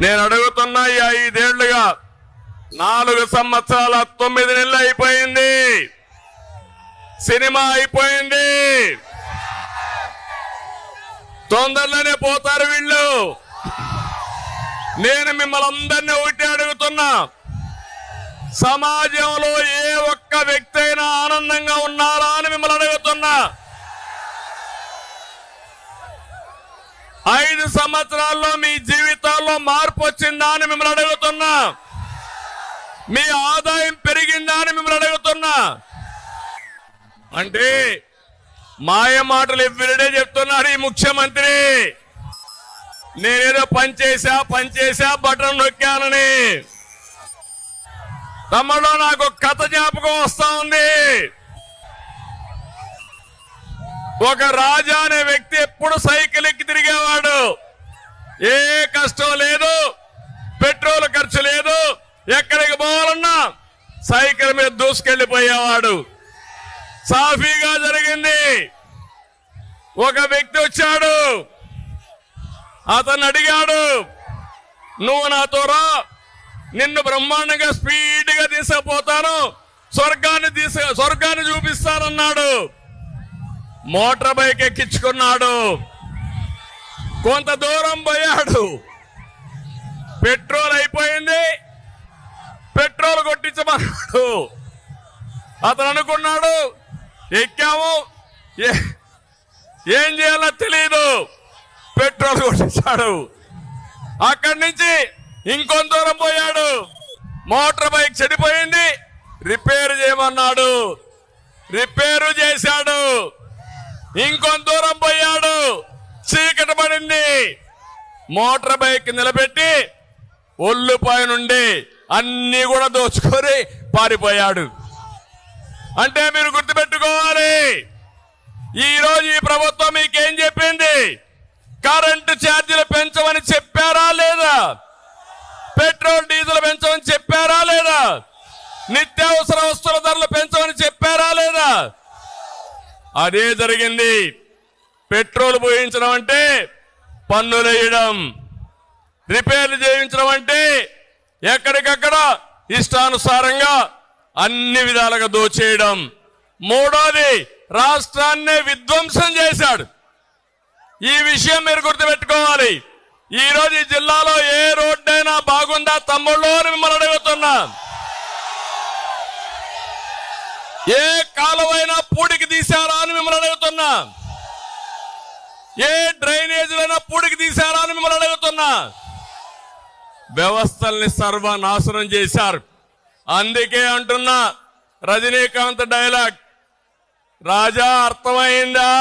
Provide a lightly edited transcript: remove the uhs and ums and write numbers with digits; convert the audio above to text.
నేను అడుగుతున్నా, ఈ 5 ఏళ్లుగా 4 సంవత్సరాల 9 నెలలు అయిపోయింది. సినిమా అయిపోయింది. తొందరలోనే పోతారు వీళ్ళు. నేను మిమ్మల్ని అందరినీ ఒకటి అడుగుతున్నా, సమాజంలో ఏ ఒక్క వ్యక్తి అయినా ఆనందంగా ఉన్నారా అని మిమ్మల్ని అడుగుతున్నా. 5 సంవత్సరాల్లో మీ జీవితాల్లో మార్పు వచ్చిందా అని మిమ్మల్ని అడుగుతున్నా. మీ ఆదాయం పెరిగిందా అని మిమ్మల్ని అడుగుతున్నా. అంటే మాయ మాటలు ఎవ్రీడే చెప్తున్నారు ఈ ముఖ్యమంత్రి. నేనేదో పనిచేసా బటన్ నొక్కానని. తమ్ముడు, నాకు కథ జ్ఞాపకం వస్తా ఉంది. ఒక రాజా అనే వ్యక్తి ఎప్పుడు సైకిల్ ఎక్కి తిరిగేవాడు. ఏ కష్టం లేదు, పెట్రోల్ ఖర్చు లేదు, ఎక్కడికి పోవాలన్నా సైకిల్ మీద దూసుకెళ్లిపోయేవాడు. సాఫీగా జరిగింది. ఒక వ్యక్తి వచ్చాడు, అతను అడిగాడు, నువ్వు నాతో రా, నిన్ను బ్రహ్మాండంగా స్పీడ్గా తీసుకుపోతాను, స్వర్గాన్ని చూపిస్తానన్నాడు. Motor bike ఎక్కించుకున్నాడు. కొంత దూరం పోయాడు, పెట్రోల్ అయిపోయింది. పెట్రోల్ కొట్టించమన్నాడు. అతను అనుకున్నాడు, ఎక్కాము, ఏం చేయాలో తెలియదు, పెట్రోల్ కొట్టించాడు. అక్కడి నుంచి ఇంకొంత దూరం పోయాడు, మోటార్ బైక్ చెడిపోయింది, రిపేర్ చేయమన్నాడు. రిపేరు చేశాడు. ఇంకొంత దూరం పోయాడు, చీకటి పడింది. మోటార్ బైక్ నిలబెట్టి ఒళ్ళుపై నుండి అన్ని కూడా దోచుకొని పారిపోయాడు. అంటే మీరు గుర్తుపెట్టుకోవాలి, ఈరోజు ఈ ప్రభుత్వం మీకేం చెప్పింది? కరెంటు ఛార్జీలు పెంచమని చెప్పారా లేదా? పెట్రోల్ డీజిల్ పెంచమని చెప్పారా లేదా? నిత్యావసర వస్తువుల ధరలు పెంచమని చెప్పారా లేదా? అదే జరిగింది. పెట్రోల్ పోయించడం అంటే పన్నులు వేయడం, రిపేర్లు చేయించడం అంటే ఎక్కడికక్కడ ఇష్టానుసారంగా అన్ని విధాలుగా దోచేయడం. మూడోది, రాష్ట్రాన్నే విధ్వంసం చేశాడు. ఈ విషయం మీరు గుర్తుపెట్టుకోవాలి. ఈ రోజు ఈ జిల్లాలో ఏ రోడ్డైనా బాగుందా తమ్ముళ్ళు అని మిమ్మల్ని అడుగుతున్నా. ఏ కాలువైనా పూడికి తీశారా అని మిమ్మల్ని అడుగుతున్నా. ఏ డ్రైనేజీలైనా పూడికి తీశారా అని మిమ్మల్ని అడుగుతున్నా. వ్యవస్థల్ని సర్వనాశనం చేశారు. అందుకే అంటున్నా, రజనీకాంత్ డైలాగ్, రాజా అర్థమైందా?